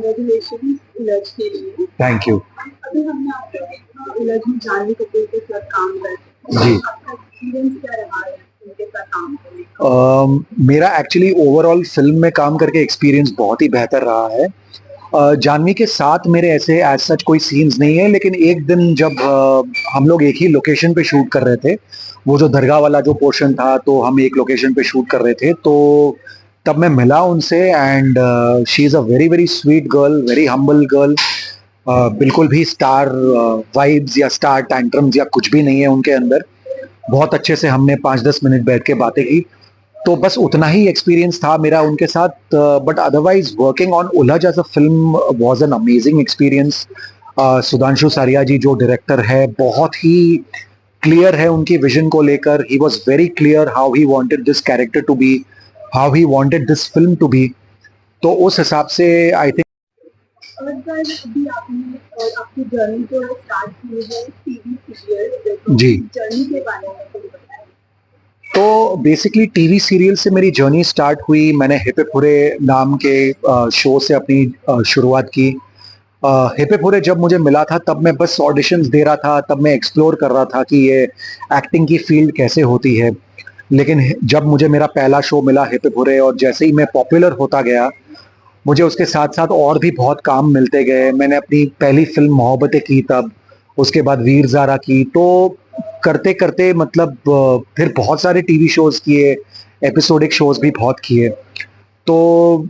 Congratulation उलझ के लिए। Thank you. अभी हमने आपको देखा उलझ में जानवी कपूर के साथ काम करते जी। आपका एक्सपीरियंस क्या रहा है उनके साथ काम करने का? मेरा एक्चुअली ओवरऑल फिल्म में काम करके एक्सपीरियंस बहुत ही बेहतर रहा है। जानवी के साथ मेरे ऐसे एज सच कोई सीन्स नहीं है, लेकिन एक दिन जब हम लोग एक ही लोकेशन पे शूट कर रहे थे, वो जो दरगाह वाला जो पोर्शन था, तो हम एक लोकेशन पे शूट कर रहे थे, तो तब मैं मिला उनसे and she is a very very sweet girl, very humble girl. बिल्कुल भी स्टार वाइब्स या स्टार टैंट्रम्स या कुछ भी नहीं है उनके अंदर। बहुत अच्छे से हमने 5-10 मिनट बैठ के बातें की, तो बस उतना ही एक्सपीरियंस था मेरा उनके साथ। But otherwise working on Ulajh as a film was an amazing experience. Sudhanshu Saria ji जो डायरेक्टर है, बहुत ही क्लियर है उनकी विजन को लेकर। He was very clear how he wanted this character to be, how he wanted this film to be. तो उस हिसाब से आई थिंक। और सर अभी आपने आपकी जर्नी जो है स्टार्ट की है टीवी सीरियल से, तो जी। जर्नी के बारे में कुछ बताएं। तो बेसिकली टीवी सीरियल से मेरी जर्नी स्टार्ट हुई। मैंने हिप हिप हुरे नाम के शो से अपनी शुरुआत की। हिप हिप हुरे जब मुझे मिला था, तब मैं बस ऑडिशंस दे रहा था, तब मैं एक्सप्लोर कर रहा था कि ये एक्टिंग की फील्ड कैसे होती है। लेकिन जब मुझे मेरा पहला शो मिला हिप हिप हुरे, और जैसे ही मैं पॉपुलर होता गया, मुझे उसके साथ साथ और भी बहुत काम मिलते गए। मैंने अपनी पहली फिल्म मोहब्बतें की तब, उसके बाद वीर ज़ारा की, तो करते करते मतलब फिर बहुत सारे टीवी शोज किए, एपिसोडिक शोज भी बहुत किए। तो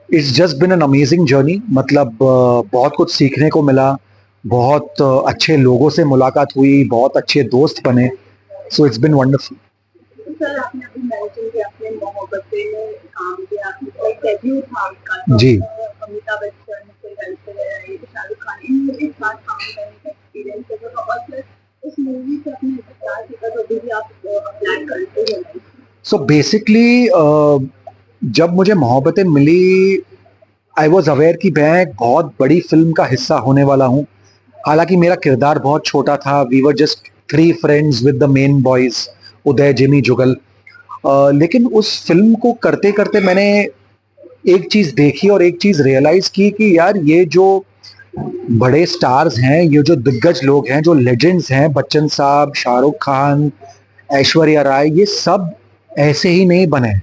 it's just been an amazing journey. मतलब बहुत कुछ सीखने को मिला, बहुत अच्छे लोगों से मुलाकात हुई, बहुत अच्छे दोस्त बने। So it's been wonderful. तो सर आपने अभी मेंशन किया आपने मोहब्बतें में काम किया, आपका एक डेब्यू था आपका, तो जी। अमिताभ बच्चन से करते हैं शाहरुख खान इन मूवी के साथ काम करने का एक्सपीरियंस है, तो और प्लस उस मूवी से अपने क्या सीखा जो अभी भी आप अप्लाई करते हो? सो बेसिकली जब मुझे मोहब्बतें मिली, आई वॉज अवेयर कि मैं एक बहुत बड़ी फिल्म का हिस्सा होने वाला हूँ। हालांकि मेरा किरदार बहुत छोटा था। We were just 3 friends with the main boys, Uday, Jimmy, Jugal. लेकिन उस फिल्म को करते करते मैंने एक चीज देखी और एक चीज रियलाइज की कि यार, ये जो बड़े स्टार्स हैं, ये जो दिग्गज लोग हैं, जो लेजेंड्स हैं, बच्चन साहब, शाहरुख खान, ऐश्वर्या राय, ये सब ऐसे ही नहीं बने।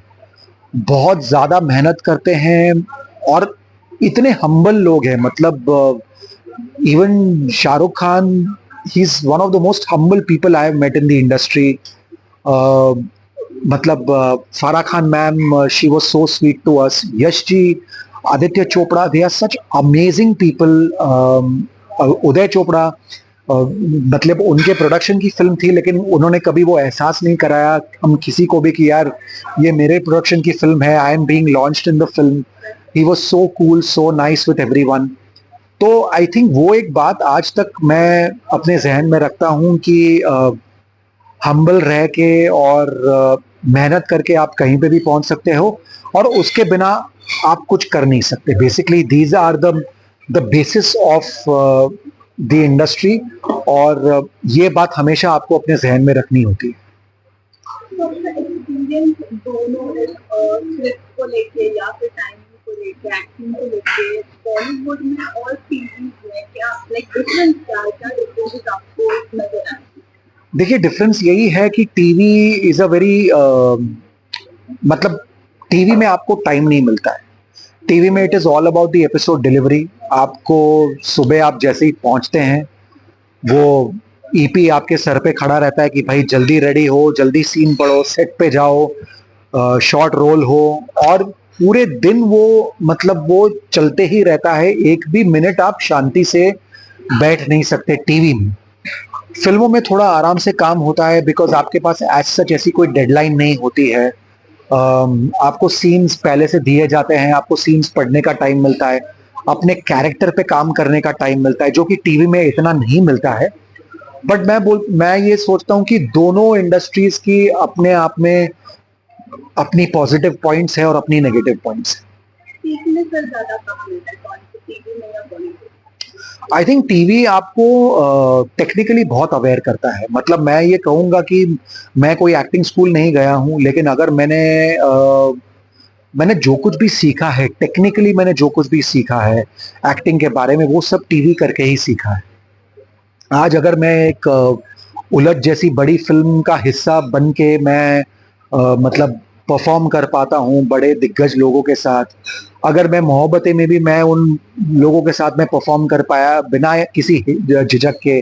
बहुत ज्यादा मेहनत करते हैं और इतने हम्बल लोग हैं। मतलब even Shahrukh Khan, he is one of the most humble people I have met in the industry. मतलब Farah Khan ma'am, she was so sweet to us. Yash ji, Aditya Chopra, they are such amazing people. Uday Chopra, मतलब उनके प्रोडक्शन की फिल्म थी, लेकिन उन्होंने कभी वो एहसास नहीं कराया हम किसी को भी कि यार, ये मेरे प्रोडक्शन की फिल्म है, I am being launched in the film. He was so cool, so nice with everyone. तो आई थिंक वो एक बात आज तक मैं अपने जहन में रखता हूँ कि हम्बल रह के और मेहनत करके आप कहीं पे भी पहुंच सकते हो, और उसके बिना आप कुछ कर नहीं सकते। Basically these are the basis of the industry. और ये बात हमेशा आपको अपने जहन में रखनी होती है। तो आपका एक्सपीरियंस दोनों स्क्रिप्ट को लेके या फिर टाइमिंग को लेके एक्टिंग को लेके बॉलीवुड में और टीवी में क्या लाइक डिफरेंस क्या डिफरेंसेस आपको नजर आए? देखिए, डिफरेंस यही है कि टीवी इज अ वेरी, मतलब टीवी में आपको टाइम नहीं मिलता है। टीवी में it is all about the episode delivery. आपको सुबह आप जैसे ही पहुंचते हैं, वो ईपी आपके सर पे खड़ा रहता है कि भाई जल्दी रेडी हो, जल्दी सीन पढ़ो, सेट पे जाओ, शॉर्ट रोल हो। और पूरे दिन वो, मतलब वो चलते ही रहता है। एक भी मिनट आप शांति से बैठ नहीं सकते टीवी में। फिल्मों में थोड़ा आराम से काम होता है, बिकॉज आपके पास एज सच ऐसी कोई डेडलाइन नहीं होती है। आपको सीन्स पहले से दिए जाते हैं, आपको सीन्स पढ़ने का टाइम मिलता है, अपने कैरेक्टर पे काम करने का टाइम मिलता है, जो कि टीवी में इतना नहीं मिलता है। बट मैं ये सोचता हूँ कि दोनों इंडस्ट्रीज की अपने आप में अपनी पॉजिटिव पॉइंट्स है और अपनी नेगेटिव पॉइंट्स है। सीखने से ज्यादा कहाँ मिलता है, कौन से टीवी में या बॉलीवुड? आई थिंक टीवी आपको टेक्निकली बहुत अवेयर करता है। मतलब मैं ये कहूंगा कि मैं कोई एक्टिंग स्कूल नहीं गया हूं, लेकिन अगर मैंने मैंने जो कुछ भी सीखा है, टेक्निकली मैंने जो कुछ भी सीखा है एक्टिंग के बारे में, वो सब टीवी करके ही सीखा है। आज अगर मैं एक उलझ जैसी बड़ी फिल्म का हिस्सा बन के मैं मतलब परफॉर्म कर पाता हूँ बड़े दिग्गज लोगों के साथ, अगर मैं मोहब्बतें में भी मैं उन लोगों के साथ मैं परफॉर्म कर पाया बिना किसी झिझक के,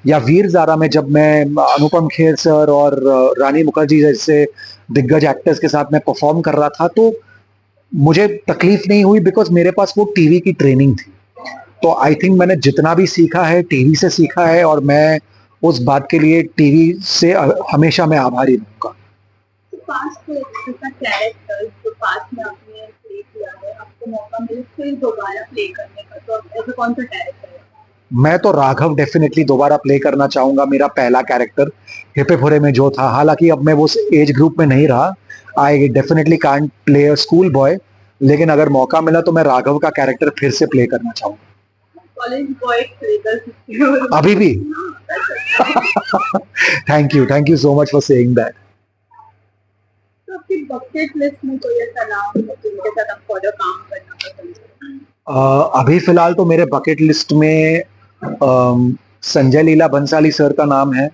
या वीर ज़ारा में जब मैं अनुपम खेर सर और रानी मुखर्जी जैसे दिग्गज एक्टर्स के साथ मैं परफॉर्म कर रहा था, तो मुझे तकलीफ नहीं हुई बिकॉज मेरे पास वो टीवी की ट्रेनिंग थी। तो आई थिंक मैंने जितना भी सीखा है टीवी से सीखा है, और मैं उस बात के लिए टीवी से हमेशा मैं आभारी रहूंगा। तो पास्ट में ऐसा कैरेक्टर जो पास्ट में आपने प्ले किया है, आपको मौका मिले फिर दोबारा प्ले करने का, तो ऐसा कौन सा कैरेक्टर है? मैं तो राघव डेफिनेटली दोबारा प्ले करना चाहूंगा, मेरा पहला कैरेक्टर हिप्पे फुरे में जो था। हालांकि अब मैं वो एज ग्रुप में नहीं रहा, I definitely can't play a school boy, लेकिन अगर मौका मिला तो मैं राघव का कैरेक्टर फिर से प्ले करना चाहूंगा। कॉलेज बॉय प्ले कर सकते हो। अभी भी। Thank you so much for saying that. तो आपकी बकेट लिस्ट में कोई ऐसा नाम है जिनके साथ आपको और काम करना पसंद है? अभी फिलहाल तो मेरे बकेट लिस्ट में संजय लीला बंसाली सर का नाम है।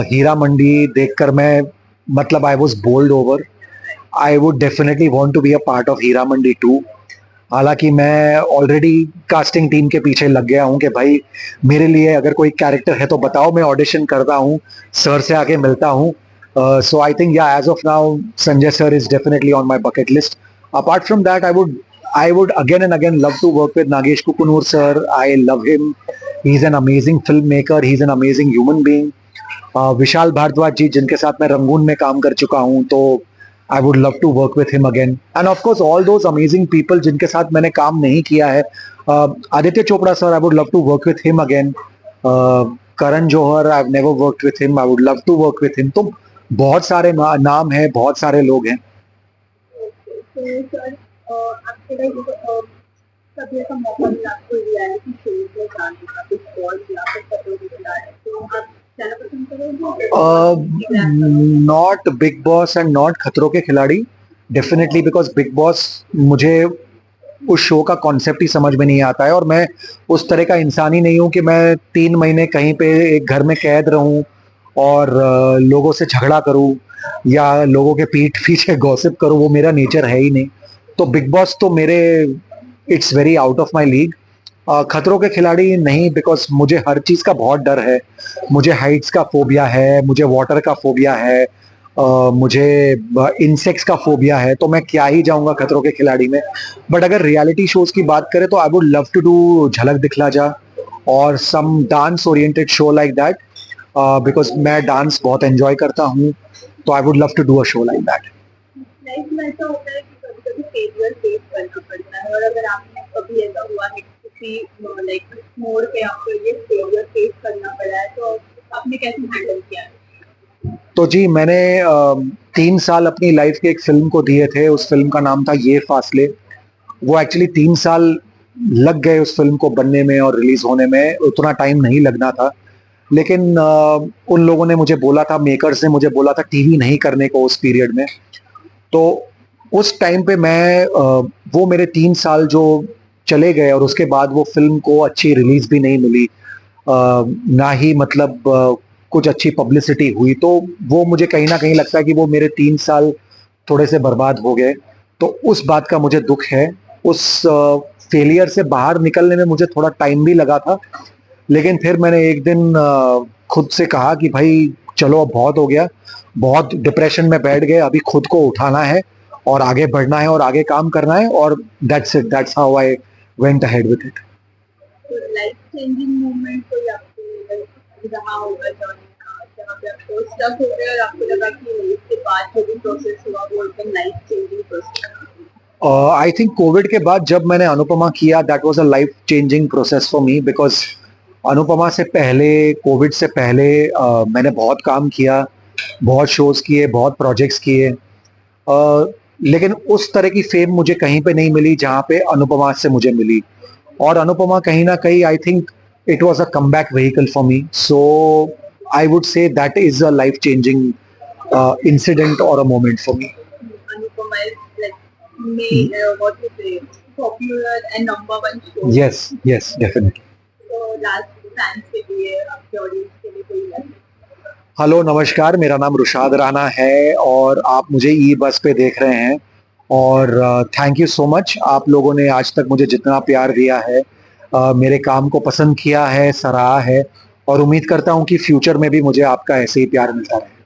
हीरा मंडी देखकर मैं मतलब I was bowled over, I would definitely want to be a part of Heera Mandi 2। हालांकि मैं ऑलरेडी कास्टिंग टीम के पीछे लग गया हूं कि भाई मेरे लिए अगर कोई कैरेक्टर है तो बताओ, मैं ऑडिशन करता हूं, सर से आके मिलता हूं। So I think yeah as of now Sanjay sir is definitely on my bucket list. Apart from that I would again and again love to work with Nagesh Kukunur sir. I love him. He's an amazing filmmaker. He's an amazing human being. Vishal Bhardwaj जी जिनके साथ मैं Rangoon में काम कर चुका हूं, तो I would love to work with him again. And of course all those amazing people जिनके साथ मैंने काम नहीं किया है, Aditya Chopra sir, I would love to work with him again. Karan Johar, I have never worked with him, I would love to work with him. तो बहुत सारे नाम हैं, बहुत सारे लोग हैं। तो सर आपके लिए कभी ऐसा मौका मिला आपको रियलिटी शो में जाने का, बिग बॉस या फिर खतरों के खिलाड़ी, तो आप जाना पसंद करोगे? Not big boss and not खतरों के खिलाड़ी, डेफिनेटली, बिकॉज बिग बॉस मुझे उस शो का कॉन्सेप्ट ही समझ में नहीं आता है, और मैं उस तरह का इंसान ही नहीं हूं कि मैं 3 महीने कहीं पे एक घर में कैद रहूं और लोगों से झगड़ा करूं या लोगों के पीठ पीछे गॉसिप करूं। वो मेरा नेचर है ही नहीं। तो बिग बॉस तो मेरे, it's very out of my league. खतरों के खिलाड़ी नहीं, बिकॉज मुझे हर चीज का बहुत डर है। मुझे हाइट्स का फोबिया है, मुझे वाटर का फोबिया है, मुझे इंसेक्ट्स का फोबिया है, तो मैं क्या ही जाऊंगा खतरों के खिलाड़ी में। बट अगर रियलिटी शोज की बात करें तो I would love to do Jhalak Dikhhla Jaa और some dance oriented show like that, because मैं डांस बहुत एंजॉय करता हूँ। तो I would love to do a show like that. Life में ऐसा होता है कि कभी कभी फेलियर फेस करना पड़ता है, और अगर आपने कभी ऐसा हुआ है कि किसी लाइक मोड़ पे आपको ये फेलियर फेस करना पड़ा है, तो आपने कैसे हैंडल किया है? तो जी मैंने 3 साल अपनी लाइफ के एक फिल्म को दिए थे। उस फिल्म का नाम था ये फासले। वो एक्चुअली 3 साल लग गए उस फिल्म को बनने में और रिलीज होने में, उतना टाइम नहीं लगना था। लेकिन उन लोगों ने मुझे बोला था, मेकर्स ने मुझे बोला था टीवी नहीं करने को उस पीरियड में। तो उस टाइम पे मैं वो मेरे 3 साल जो चले गए, और उसके बाद वो फिल्म को अच्छी रिलीज भी नहीं मिली, ना ही मतलब कुछ अच्छी पब्लिसिटी हुई। तो वो मुझे कहीं ना कहीं लगता है कि वो मेरे 3 साल थोड़े से बर्बाद हो गए। तो उस बात का मुझे दुख है। उस फेलियर से बाहर निकलने में मुझे थोड़ा टाइम भी लगा था, लेकिन फिर मैंने एक दिन खुद से कहा कि भाई चलो अब बहुत हो गया, बहुत डिप्रेशन में बैठ गए, अभी खुद को उठाना है और आगे बढ़ना है और आगे काम करना है, और that's it, that's how I went ahead with it. तो लाइफ चेंजिंग मोमेंट कोई आपको रहा होगा जर्नी का, जहाँ पे आपको स्टक हो गए और आपको लगा कि नहीं, इसके बाद जो भी प्रोसेस हुआ वो एकदम life changing process? I think Covid के बाद जब मैंने अनुपमा किया, that was a life changing process for me, because Anupama से पहले, कोविड से पहले मैंने बहुत काम किया, बहुत शोज किए, बहुत प्रोजेक्ट्स किए, लेकिन उस तरह की फेम मुझे कहीं पे नहीं मिली जहां पे अनुपमा से मुझे मिली। और अनुपमा कहीं ना कहीं I think it was a comeback vehicle for me. So I would say that is a life changing incident और a moment for me. Anupama is like made what you say popular and number one show. Yes yes definitely. तो last fans के लिए आपके audience के लिए कोई message? Hello नमस्कार, मेरा नाम रुशाद राणा है और आप मुझे ई बस पे देख रहे हैं और थैंक यू सो मच। आप लोगों ने आज तक मुझे जितना प्यार दिया है, मेरे काम को पसंद किया है, सराहा है और उम्मीद करता हूँ कि फ्यूचर में भी मुझे आपका ऐसे ही प्यार मिलता रहे।